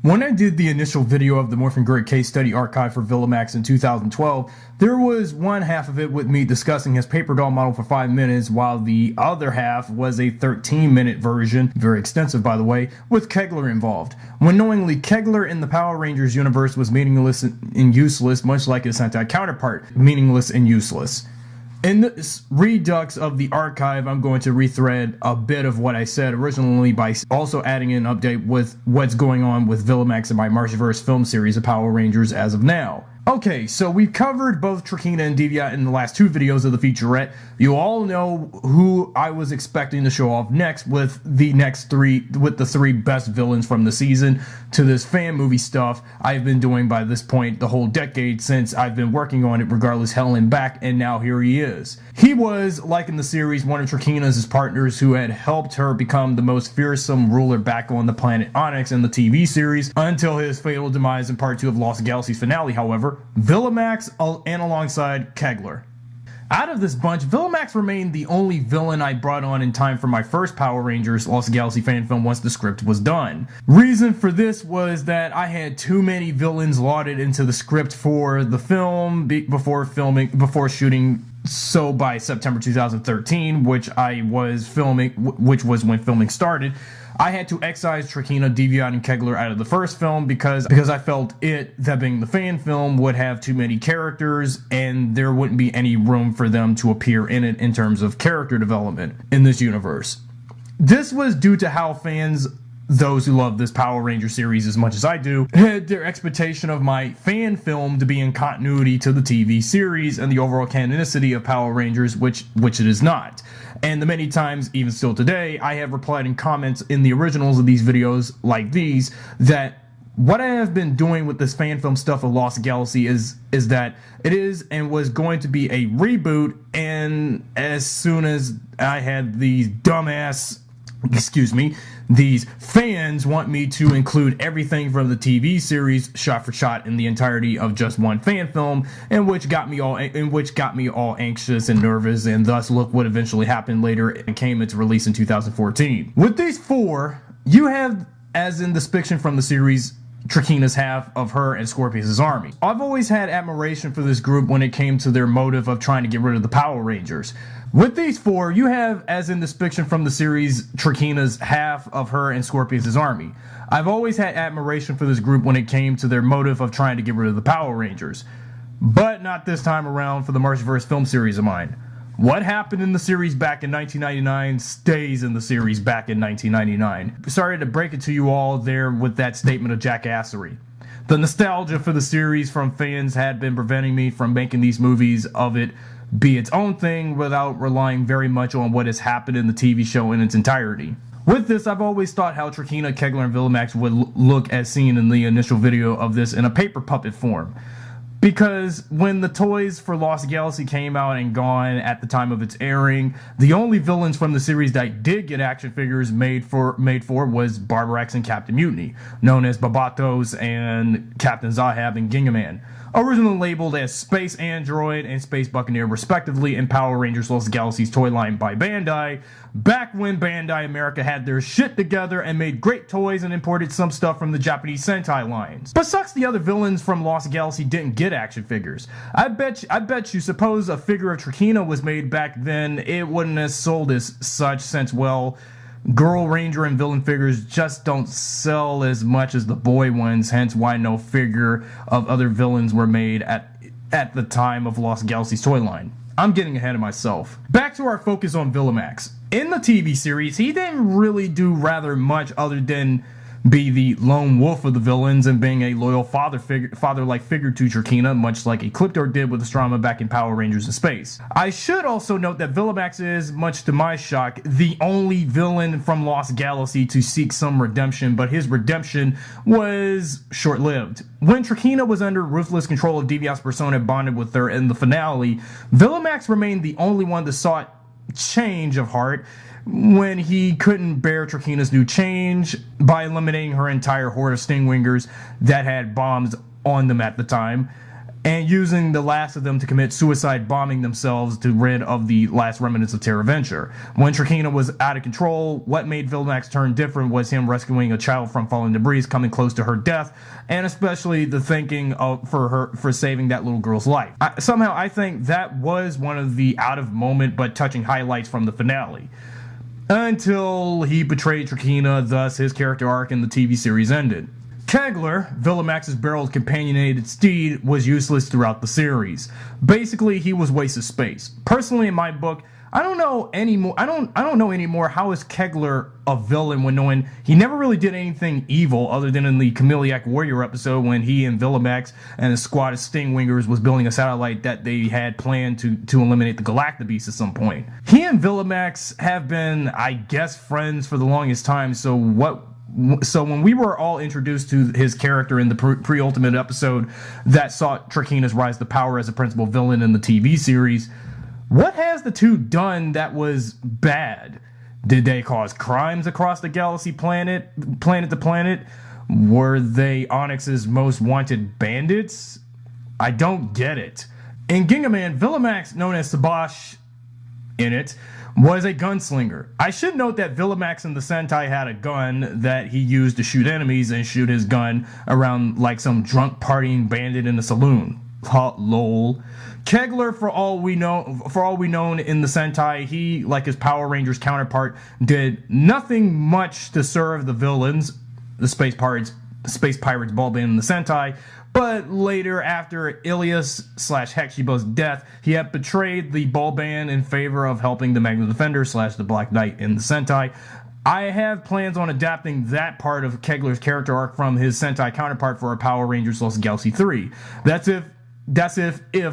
When I did the initial video of the Morphin case study archive for Villamax in 2012, there was one half of it with me discussing his paper doll model for 5 minutes, while the other half was a 13-minute version, very extensive by the way, with Kegler involved. When knowingly Kegler in the Power Rangers universe was meaningless and useless, much like his Sentai counterpart, meaningless and useless. In this redux of the archive, I'm going to rethread a bit of what I said originally by also adding an update with what's going on with Villamax and my Marchverse film series of Power Rangers as of now. Okay, so we've covered both Trakina and Deviat in the last 2 videos of the featurette. You all know who I was expecting to show off next with the the 3 best villains from the season to this fan movie stuff I've been doing by this point the whole decade since I've been working on it, regardless hell and back, and now here he is. He was, like in the series, one of Trakina's partners who had helped her become the most fearsome ruler back on the planet Onyx in the TV series, until his fatal demise in Part 2 of Lost Galaxy's finale, however. Villamax and alongside Kegler. Out of this bunch, Villamax remained the only villain I brought on in time for my first Power Rangers Lost Galaxy fan film once the script was done. Reason for this was that I had too many villains lauded into the script for the film before shooting. So by September 2013, which was when filming started, I had to excise Trakina, Deviat, and Kegler out of the first film because I felt that being the fan film, would have too many characters and there wouldn't be any room for them to appear in it in terms of character development in this universe. This was due to how fans, those who love this Power Ranger series as much as I do, had their expectation of my fan film to be in continuity to the TV series and the overall canonicity of Power Rangers, which it is not. And the many times, even still today, I have replied in comments in the originals of these videos like these, that what I have been doing with this fan film stuff of Lost Galaxy is that it is and was going to be a reboot, and as soon as I had these these fans want me to include everything from the TV series shot for shot in the entirety of just one fan film, and which got me all anxious and nervous, and thus look what eventually happened later and came into release in 2014. With these 4, you have, as in the depiction from the series, Trakina's half of her and Scorpius' army. I've always had admiration for this group when it came to their motive of trying to get rid of the Power Rangers. With these 4, you have, as in the depiction from the series, Trakina's half of her and Scorpius' army. I've always had admiration for this group when it came to their motive of trying to get rid of the Power Rangers. But not this time around for the Marchverse film series of mine. What happened in the series back in 1999 stays in the series back in 1999. Sorry to break it to you all there with that statement of jackassery. The nostalgia for the series from fans had been preventing me from making these movies of it be its own thing without relying very much on what has happened in the TV show in its entirety. With this, I've always thought how Trakina, Kegler, and Villamax would look as seen in the initial video of this in a paper puppet form. Because when the toys for Lost Galaxy came out and gone at the time of its airing, the only villains from the series that did get action figures made for was Barbarex and Captain Mutiny, known as Babatos and Captain Zahab and Gingaman, originally labeled as Space Android and Space Buccaneer respectively in Power Rangers Lost Galaxy's toy line by Bandai, back when Bandai America had their shit together and made great toys and imported some stuff from the Japanese Sentai lines. But sucks the other villains from Lost Galaxy didn't get action figures. I bet you suppose a figure of Trakina was made back then, it wouldn't have sold as such, since, well, Girl Ranger and villain figures just don't sell as much as the boy ones, hence why no figure of other villains were made at the time of Lost Galaxy's toy line. I'm getting ahead of myself. Back to our focus on Villamax. In the TV series, he didn't really do rather much other than be the lone wolf of the villains and being a loyal father-like figure to Trakina, much like Ecliptor did with Astrama back in Power Rangers in Space. I should also note that Villamax is, much to my shock, the only villain from Lost Galaxy to seek some redemption, but his redemption was short-lived. When Trakina was under ruthless control of Deviat's persona and bonded with her in the finale, Villamax remained the only one that sought change of heart when he couldn't bear Trakina's new change by eliminating her entire horde of Stingwingers that had bombs on them at the time. and using the last of them to commit suicide, bombing themselves to rid of the last remnants of Terra Venture. When Trakina was out of control, what made Villamax turn different was him rescuing a child from falling debris, coming close to her death, and especially the thinking for saving that little girl's life. Somehow I think that was one of the out of moment but touching highlights from the finale. Until he betrayed Trakina, thus his character arc in the TV series ended. Kegler, Villamax's barreled companion-aided steed, was useless throughout the series. Basically, he was waste of space. Personally, in my book, I don't know anymore. I don't know anymore how is Kegler a villain when knowing he never really did anything evil other than in the Chameleon Warrior episode when he and Villamax and a squad of Stingwingers was building a satellite that they had planned to eliminate the Galactabeast at some point. He and Villamax have been, I guess, friends for the longest time. So when we were all introduced to his character in the pre-ultimate episode that saw Trakina's rise to power as a principal villain in the TV series, what has the two done that was bad? Did they cause crimes across the galaxy, planet to planet? Were they Onyx's most wanted bandits? I don't get it. In Gingaman, Villamax, known as Sabosh in it, was a gunslinger. I should note that Villamax in the Sentai had a gun that he used to shoot enemies and shoot his gun around like some drunk partying bandit in a saloon. Ha, lol. Kegler, for all we know in the Sentai, he, like his Power Rangers counterpart, did nothing much to serve the villains, the Space Pirates ball band in the Sentai. But later, after Ilias/Hexibo's death, he had betrayed the ball band in favor of helping the Magna Defender / the Black Knight in the Sentai. I have plans on adapting that part of Kegler's character arc from his Sentai counterpart for a Power Rangers Lost Galaxy 3. That's if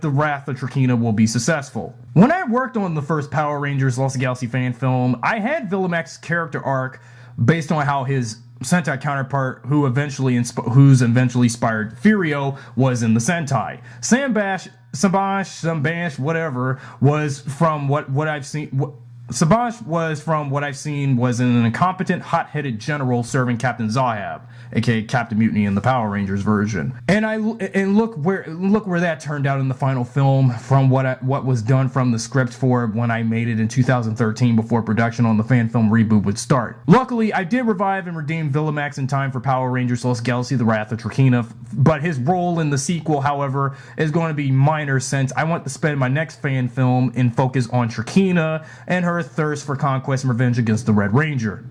the Wrath of Trakina will be successful. When I worked on the first Power Rangers Lost Galaxy fan film, I had Villamax's character arc based on how his Sentai counterpart, who's eventually inspired Furio, was in the Sentai. Sabash, whatever, was from what I've seen. Sabash was an incompetent, hot-headed general serving Captain Zahab, aka Captain Mutiny in the Power Rangers version. And look where that turned out in the final film from what was done from the script for when I made it in 2013 before production on the fan film reboot would start. Luckily, I did revive and redeem Villamax in time for Power Rangers Lost Galaxy: The Wrath of Trakina, but his role in the sequel, however, is going to be minor since I want to spend my next fan film and focus on Trakina and her thirst for conquest and revenge against the Red Ranger.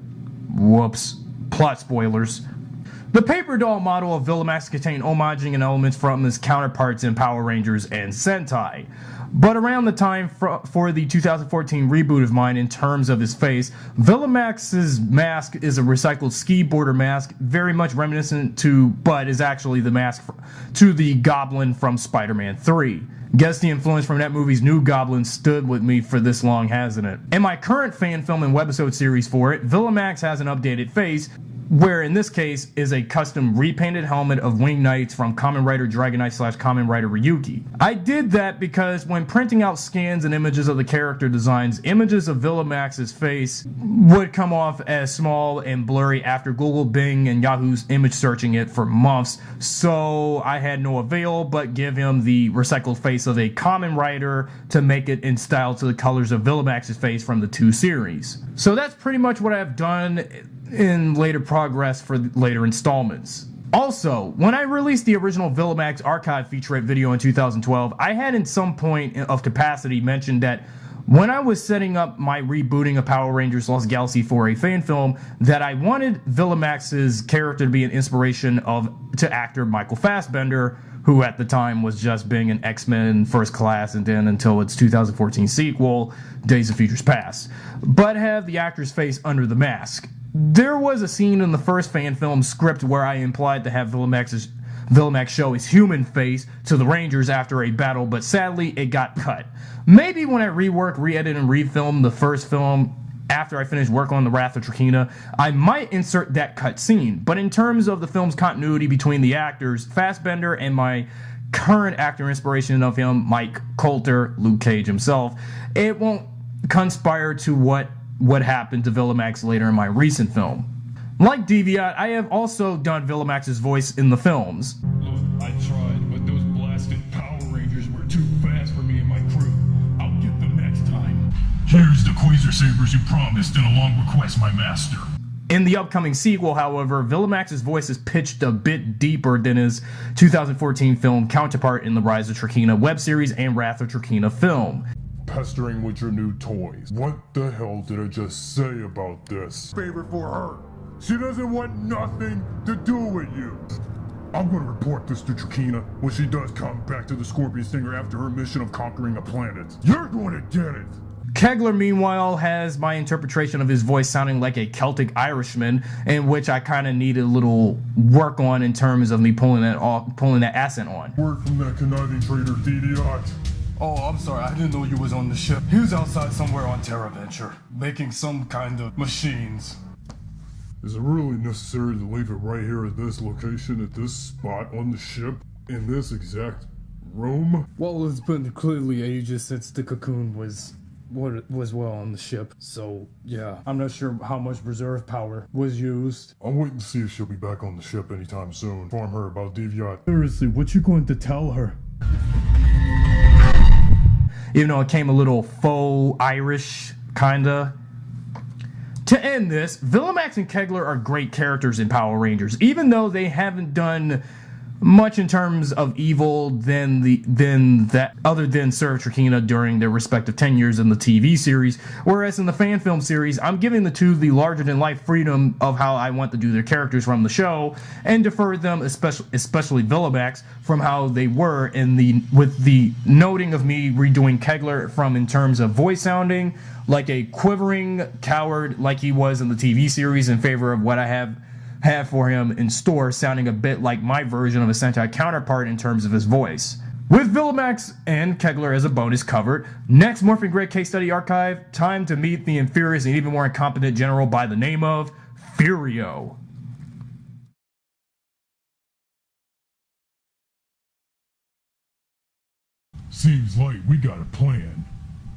Whoops. Plot spoilers. The paper doll model of Villamax contained homaging and elements from his counterparts in Power Rangers and Sentai. But around the time for the 2014 reboot of mine, in terms of his face, Villamax's mask is a recycled ski boarder mask, very much reminiscent to, but is actually the mask to the Goblin from Spider-Man 3. Guess the influence from that movie's New Goblin stood with me for this long, hasn't it? In my current fan film and webisode series for it, Villamax has an updated face, where in this case is a custom repainted helmet of Wing Knights from Kamen Rider Dragonite / Kamen Rider Ryuki. I did that because when printing out scans and images of the character designs, images of Villamax's face would come off as small and blurry after Google, Bing, and Yahoo's image searching it for months, so I had no avail but give him the recycled face of a Kamen Rider to make it in style to the colors of Villamax's face from the 2 series. So that's pretty much what I've done in later progress for later installments. Also, when I released the original Villamax archive featurette video in 2012, I had in some point of capacity mentioned that when I was setting up my rebooting of Power Rangers Lost Galaxy for a fan film, that I wanted Villamax's character to be an inspiration to actor Michael Fassbender, who at the time was just being an X-Men First Class and then until its 2014 sequel, Days of Futures Past, but have the actor's face under the mask. There was a scene in the first fan film script where I implied to have Villamax show his human face to the Rangers after a battle, but sadly it got cut. Maybe when I rework, re-edit, and refilm the first film after I finish work on The Wrath of Trakina, I might insert that cut scene. But in terms of the film's continuity between the actors, Fassbender and my current actor inspiration of him, Mike Coulter, Luke Cage himself, it won't conspire to what happened to Villamax later in my recent film. Like Deviat, I have also done Villamax's voice in the films. Look, I tried, but those blasted Power my crew. I'll get them next time. Here's the Quasar Sabers you promised in a long request, my master. In the upcoming sequel, however, Villamax's voice is pitched a bit deeper than his 2014 film counterpart in the Rise of Trakeena web series and Wrath of Trakeena film. Pestering with your new toys. What the hell did I just say about this? Favor for her. She doesn't want nothing to do with you. I'm gonna report this to Trakeena when she does come back to the Scorpion Stinger after her mission of conquering a planet. You're gonna get it! Kegler, meanwhile, has my interpretation of his voice sounding like a Celtic Irishman, in which I kind of needed a little work on in terms of me pulling that accent on. Word from that conniving traitor, Idiot. Oh, I'm sorry, I didn't know you was on the ship. He was outside somewhere on TerraVenture, making some kind of machines. Is it really necessary to leave it right here at this location, at this spot on the ship, in this exact room? Well, it's been clearly ages since the cocoon was well on the ship, so yeah, I'm not sure how much reserve power was used. I'm waiting to see if she'll be back on the ship anytime soon. Inform her about Deviant. Seriously, what you going to tell her? Even though it came a little faux Irish, kinda. To end this, Villamax and Kegler are great characters in Power Rangers, even though they haven't done much in terms of evil than that other than serve Trakeena during their respective tenures in the TV series. Whereas in the fan film series, I'm giving the two the larger than life freedom of how I want to do their characters from the show, and defer them, especially Villamax, from how they were with the noting of me redoing Kegler from in terms of voice sounding like a quivering coward like he was in the TV series, in favor of what I have for him in store, sounding a bit like my version of a Sentai counterpart in terms of his voice. With Villamax and Kegler as a bonus covered, next Morphin Grid Case Study Archive, time to meet the infurious and even more incompetent general by the name of Furio. Seems like we got a plan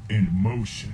in motion.